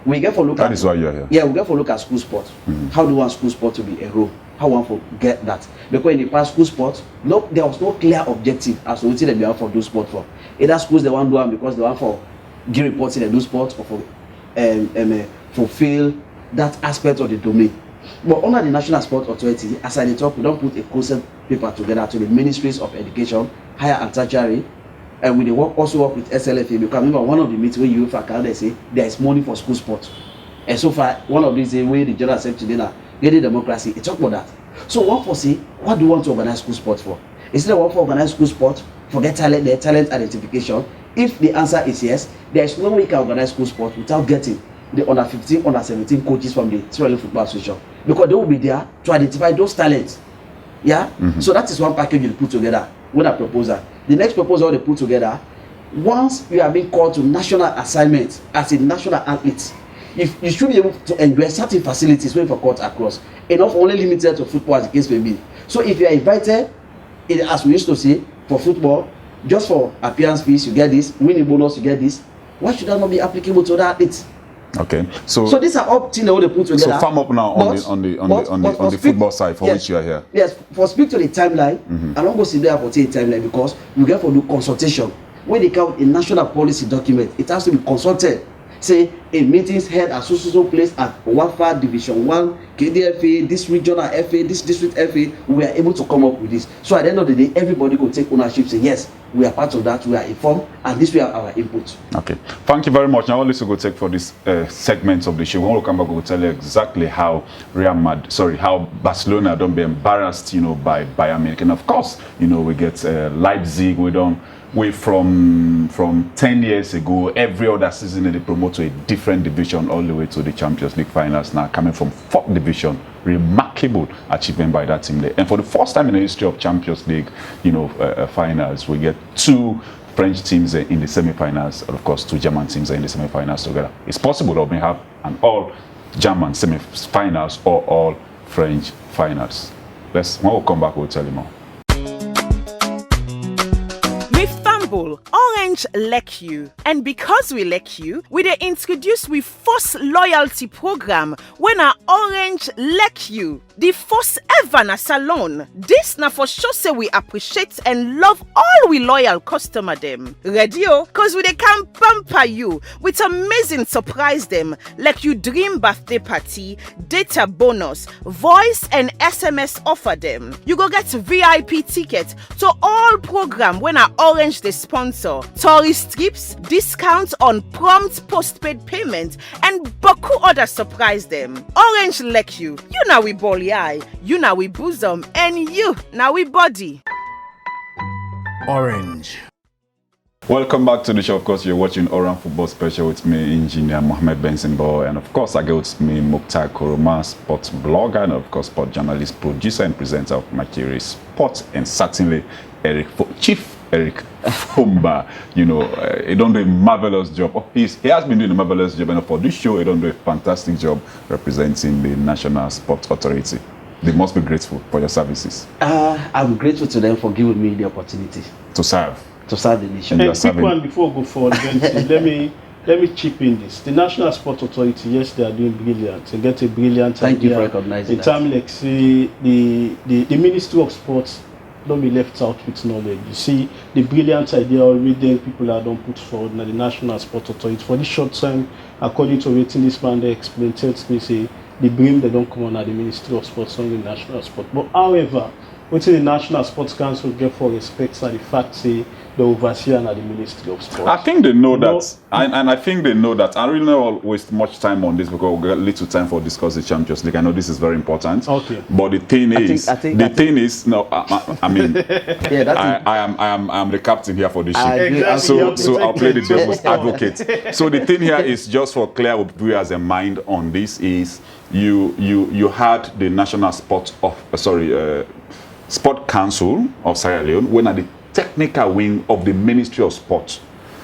We get for look that at. That is why you are here. Yeah, we get for look at school sport. How do you want school sport to be a role? How one for get that? Because in the past school sport, there was no clear objective as to what they want for do sport for. Either schools they want to do them because they want for give reports in the do sport or for fulfill that aspect of the domain. But under the National Sports Authority, as I talk, we don't put a concept paper together to the Ministries of Education, Higher and Tertiary, and we also work with SLFA. Because remember one of the meetings where you they say there is money for school sport, and so far one of these way the General Assembly now getting democracy. It talk about that. So one for say, what do you want to organize school sport for? Instead of one for organize school sport, forget talent identification. If the answer is yes, there is no way you can organize school sport without getting the under 15, under 17 coaches from the Sierra Leone Football Association, because they will be there to identify those talents. Yeah. So that is one package you put together with a proposal. The next proposal they put together, once you are being called to national assignment as a national athlete, if you should be able to enjoy certain facilities when for court across, enough only limited to football as the case may be. So if you are invited, as we used to say, for football, just for appearance fees you get this, winning bonus you get this, why should that not be applicable to that athlete? Okay, so these are all things that they put together. So farm up now on the football side for which you are here. Yes, for speak to the timeline, I don't go sit there for the timeline because we get for do consultation. When they count a national policy document, it has to be consulted. Say a meetings held at so place at WAFA Division 1, KDFA, this regional FA, this district FA, we are able to come up with this. So at the end of the day, everybody could take ownership, say yes, we are part of that, we are informed, and this we are our input. Okay, thank you very much. Now let's go take for this segment of the show. When we come back, we'll tell you exactly how how Barcelona don't be embarrassed, by Bayern Munich, and of course, we get Leipzig. We from 10 years ago, every other season they promote to a different division all the way to the Champions League finals. Now coming from 4th division, remarkable achievement by that team there. And for the first time in the history of Champions League, finals, we get 2 French teams in the semi-finals, and of course 2 German teams in the semi-finals together. It's possible that we have an all German semi-finals or all French finals. When we come back, we'll tell you more. Orange like you, and because we like you, we dey introduce we first loyalty program when our Orange like you, the first ever na salon. This na for sure say we appreciate and love all we loyal customer them. Ready cause we dey can pamper you with amazing surprise them like you dream birthday party, data bonus, voice and SMS offer them. You go get VIP ticket to all program when our Orange dey sponsor. Tourist trips, discounts on prompt postpaid payment, and baku other surprise them. Orange like you now we bally eye, you now we bosom, and you now we body. Orange. Welcome back to the show. Of course, you're watching Oran Football Special with me, Engineer Mohammed Benson-Bo, and of course, I get with me Mukhtar Koroma, sports blogger, and of course, sport journalist, producer, and presenter of Makiri Sports, and certainly Chief Eric Fomba. You know, he don't do a marvelous job. He has been doing a marvelous job, and for this show, he don't do a fantastic job representing the National Sports Authority. They must be grateful for your services. I'm grateful to them for giving me the opportunity to serve the nation. And quick one before we go forward, let me chip in this. The National Sports Authority, yes, they are doing brilliant. They get a brilliant Thank idea. you for recognizing that. In time, like see the Ministry of Sports don't be left out with knowledge. You see the brilliant idea already people that don't put forward now the National Sports Authority for this short time, according to rating this man they explained, tells me say the blame they don't come on at the Ministry of Sports, not the National Sport. But however, what the National Sports Council get for respect are the fact say the overseer and at the Ministry of Sports. I think they know that, and I think they know that. I really don't waste much time on this because we got little time for discuss the Champions League. I know this is very important. Okay. But the thing is, no, I mean, yeah, I am the captain here for this ship. Exactly. So I'll play the devil's advocate. So the thing here is just for clear viewers in mind on this is you had the National Sport Council of Sierra Leone when at the technical wing of the Ministry of Sport.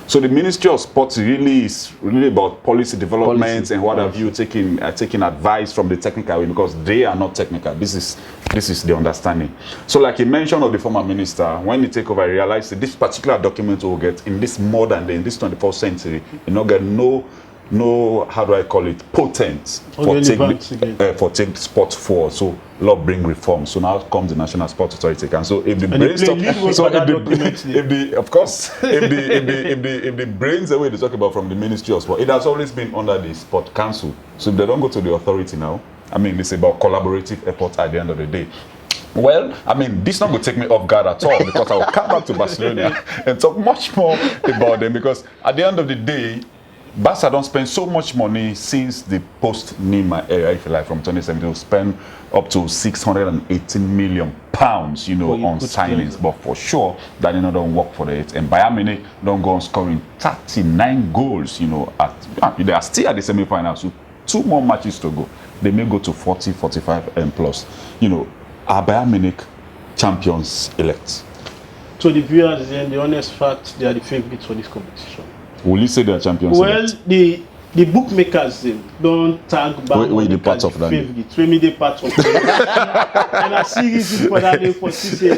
So the Ministry of Sport is really about policy developments and what have you, taking advice from the technical wing because they are not technical. This is the understanding. So like he mentioned of the former minister, when he take over, I realized that this particular document will get in this modern day, in this 21st century, you know, get no how do I call it, potent for take sport forward. So law bring reform. So now comes the National Sports Authority. And so if the brains if the brains away they talk about from the Ministry of Sport, it has always been under the Sport Council. So if they don't go to the authority now, I mean it's about collaborative efforts at the end of the day. Well, I mean, this not going to take me off guard at all because I will come back to Barcelona and talk much more about them because at the end of the day, Barca don't spend so much money since the post-Nima era, if you like, from 2017, to spend up to £618 million, you know, on signings. But for sure, that don't work for it. And Bayern Munich don't go on scoring 39 goals, you know, they are still at the semi-finals, so 2 more matches to go. They may go to 40, 45 and plus. You know, are Bayern Munich champions elect? So the viewers, the honest fact, they are the favorites for this competition. Will you say they are champions? Well, the bookmakers don't tag Bayern the part of that. Favorites. We the part of that. And I see reason for that. For say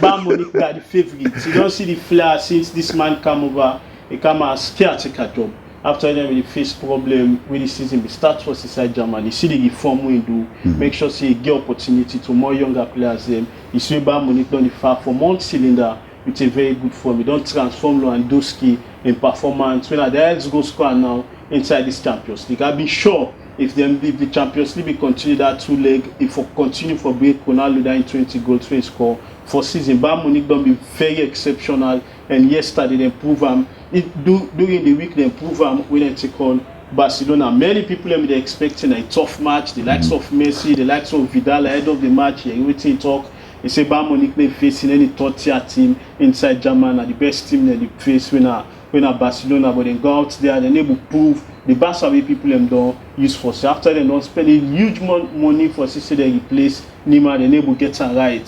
Bayern Munich are the favorites. You don't see the flair since this man come over. He come as caretaker job. After them, we face problem with the season. We start first inside Germany. You see the reform we do. Make sure say get opportunity to more younger players. You see Bayern Munich done the far for one cylinder with a very good form. We don't transform Lewandowski in performance. When the Ajax go score now inside this Champions League, I'll be sure if the Champions League will continue that 2-leg, if we continue for break, Ronaldo in 20 goals, 20 score for season. Bayern Munich don't be very exceptional. And yesterday they prove during the week they prove when they take on Barcelona. Many people are expecting a tough match. The likes of Messi, the likes of Vidal ahead of the match. Everything talk. They say Bayern Munich they facing any third-tier team inside Germany, the best team they face when Barcelona, but they go out there, they able to prove the Barca people them don't use for. So after they don't spend a huge money for CC they replace Neymar, they able to get it right.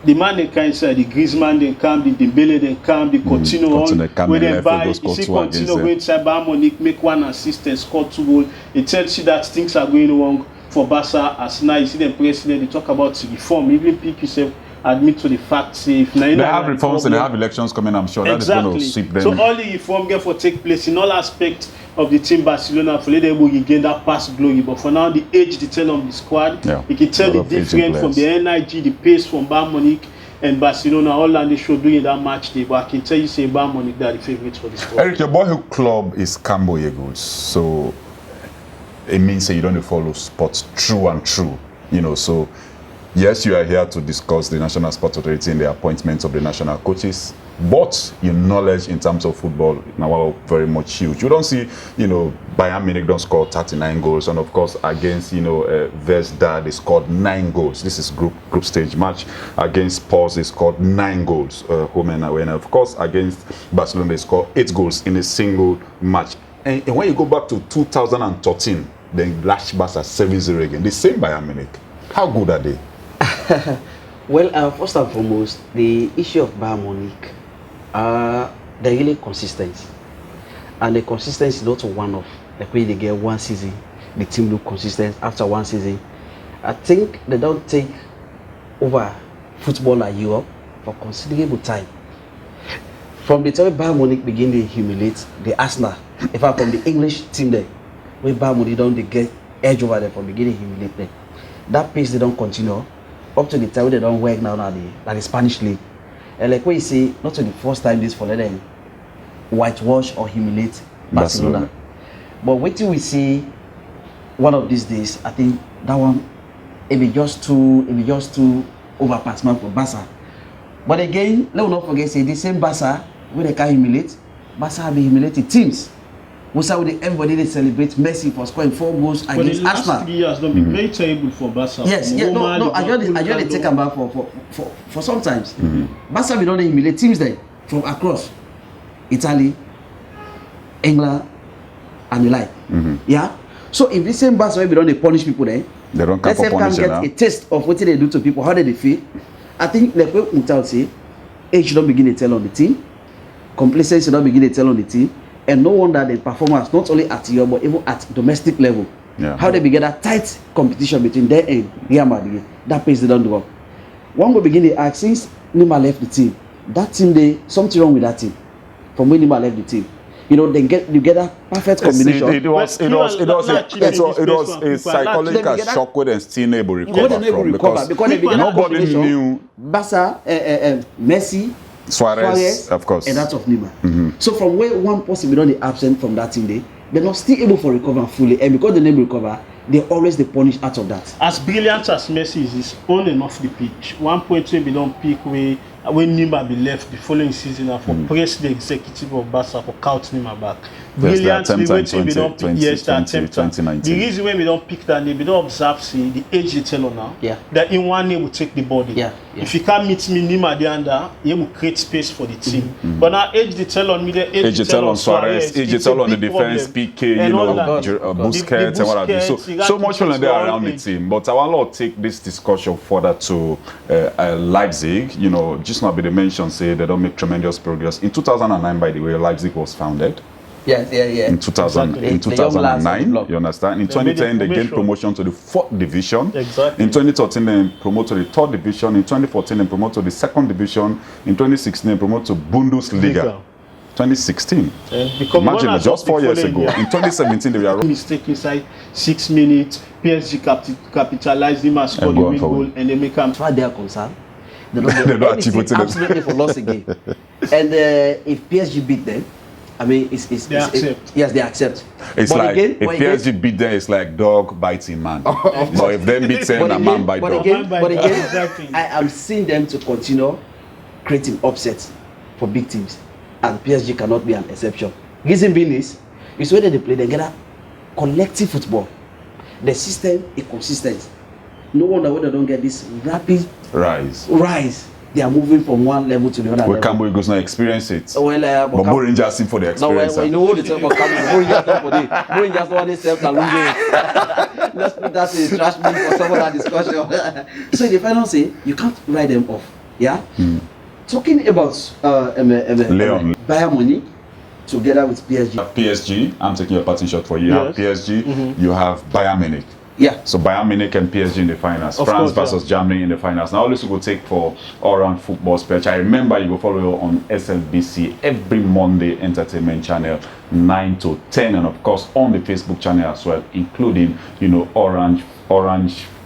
The man they can inside, the Griezmann they come, the Dembele they come, the Coutinho on when they buy. You see Coutinho go inside Bayern Munich, make 1 assist and score 2 goals. It tells you that things are going wrong for Barca. As now you see them president, they talk about reform. Even pick yourself admit to the fact if they have reforms and they have elections coming, I'm sure that is going to sweep them. So all the reform get for take place in all aspects of the team Barcelona for let them gain that past glory. But for now the age the tell of the squad, you can tell the difference from the NIG, the pace from Bayern Munich and Barcelona, all that they show doing that match day. But I can tell you say Bayern Munich they are the favourites for this squad. Eric, your boyhood club is Cambo Eagles, so it means that you don't follow sports true and true, you know. So Yes, you are here to discuss the National Sports Authority and the appointment of the national coaches, but your knowledge in terms of football now very much huge. You don't see, Bayern Munich don't score 39 goals, and of course against, Vesda they scored 9 goals. This is group stage match. Against Spurs they scored 9 goals, home and away, and of course against Barcelona they scored 8 goals in a single match. And when you go back to 2013, then Lash Barca 7-0 again. The same Bayern Munich. How good are they? Well, first and foremost, the issue of Bayern Munich, they're really consistent. And the consistency is not one-off. Like when they get one season, the team look consistent. After one season, I think they don't take over football at Europe for considerable time. From the time Bayern Munich begin to humiliate the Arsenal, in fact from the English team there, when Bayern Munich don't they get edge over there from beginning to humiliate them. That pace they don't continue up to the time they don't work now at the Spanish league. And like what you see, not to the first time this for them whitewash or humiliate Barcelona. But wait till we see one of these days, I think that one it be just too overpassment for Barca. But again, let us not forget say the same Barca when they can humiliate, Barca have been humiliated teams. We saw everybody they celebrate Messi for scoring 4 goals against Arsenal. But the last 3 years don't be very terrible for Barca. Yes, no. I just take them back for sometimes. Barca we don't humiliate teams there from across Italy, England, and the like. Yeah. So if the same Barca we don't punish people there, they don't come let's can get a taste of what they do to people, how they feel. I think like what Mutal say, age don't begin to tell on the team, complacency don't begin to tell on the team. And no wonder the performance, not only at Europe, but even at domestic level. Yeah. How they begin that tight competition between them and Real Madrid. That pace they don't do. One will begin to ask, since Neymar left the team, that team, something wrong with that team. From when Neymar left the team. You get that perfect combination. It was a psychological shock where they still able to recover from. Because nobody knew. Barca, Messi, Suarez, of course, and that of Neymar. So from where one person be not absent from that team, they're not still able to recover fully, and because they never recover, they always they punish out of that. As brilliant as Messi is on and off the pitch, 1 point we don't pick when Neymar be left the following season and for press the executive of Barca for count Neymar back. Brilliantly waiting we don't pick the reason why we don't pick that name, we don't observe see the age they tell on now. Yeah. That in one name will take the body. Yeah. If you can't meet me Neymar there under, he will create space for the team. But now age they tell on me, the age they tell on Suarez, age they tell on the defense, PK, Busquets and what have you. So much fun there around the team. But I want to take this discussion further to Leipzig. Just now be the mention say they don't make tremendous progress. In 2009, by the way, Leipzig was founded. Yeah. In 2009, you understand? In 2010, they gained promotion to the 4th division. Exactly. In 2013, they promoted to the 3rd division. In 2014, they promoted to the 2nd division. In 2016, they promoted to Bundesliga. 2016. Imagine just 4 years ago. In 2017, they were mistake inside 6 minutes. PSG capitalized him as scored the win goal, and they make them. As far as they are concerned, they don't achieve absolutely for loss again. And if PSG beat them, I mean, yes, they accept. It's but like again, if PSG beat them, it's like dog biting man. But if they beat them, a man bite dog. But again, I am seeing them to continue creating upsets for big teams, and PSG cannot be an exception. Reason being is whether they play, they get a collective football. The system is consistent. No wonder when they don't get this rapid rise. They are moving from one level to the other. Well, Cambo Eagles not experience it. Well, but Bo Rangers seem for the experience. No, you know what they talk about Cambo. Bo Rangers not for this. Bo Rangers don't want themselves to lose. Let's put that in trash bin for some of that discussion. So in the final say, you can't write them off. Yeah. Talking about Leon Bayern Munich together with PSG. PSG, I'm taking your parting shot for you. You have PSG, you have Bayern Munich. Yeah. So Bayern Munich and PSG in the finals. France versus Germany in the finals. Now this will take for all-round football speech. I remember you go follow on SLBC every Monday entertainment channel 9 to 10, and of course on the Facebook channel as well, including Orange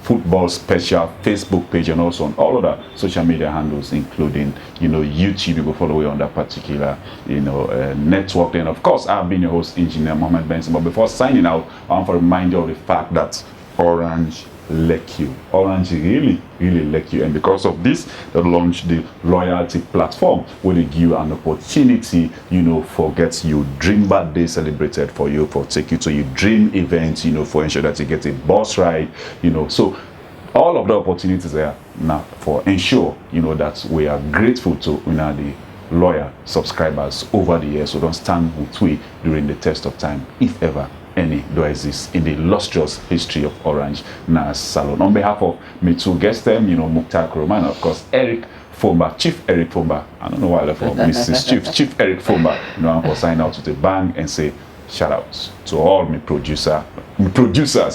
Football Special Facebook page, and also on all other social media handles, including YouTube. You go follow on that particular network. And of course, I've been your host, Engineer Mohammed Benson. But before signing out, I want to remind you of the fact that Orange like you. Orange really like you, and because of this, they launched the loyalty platform where they give you an opportunity, you know, for get your dream birthday celebrated for you, for take you to your dream event, you know, for ensure that you get a bus ride, you know. So all of the opportunities there now for ensure, you know, that we are grateful to, you know, the loyal subscribers over the years. So don't stand with we during the test of time, if ever any do exist in the illustrious history of Orange Nas Salon. On behalf of me two guests, them, you know, Mukhtar Kuroma, and of course Eric Fomba, Chief Eric Fomba. I don't know why I left for Mrs. Chief Eric Fomba. You know, I'm for sign out with a bang and say shout outs to all my producers,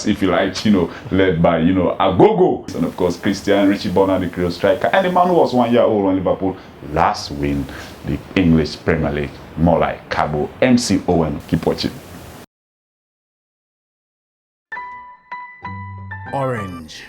if you like, you know, led by, you know, Agogo, and of course Christian Richie Bonner, the Creole striker, and the man who was 1 year old when Liverpool last win the English Premier League, more like Cabo, MC Owen. Keep watching. Orange.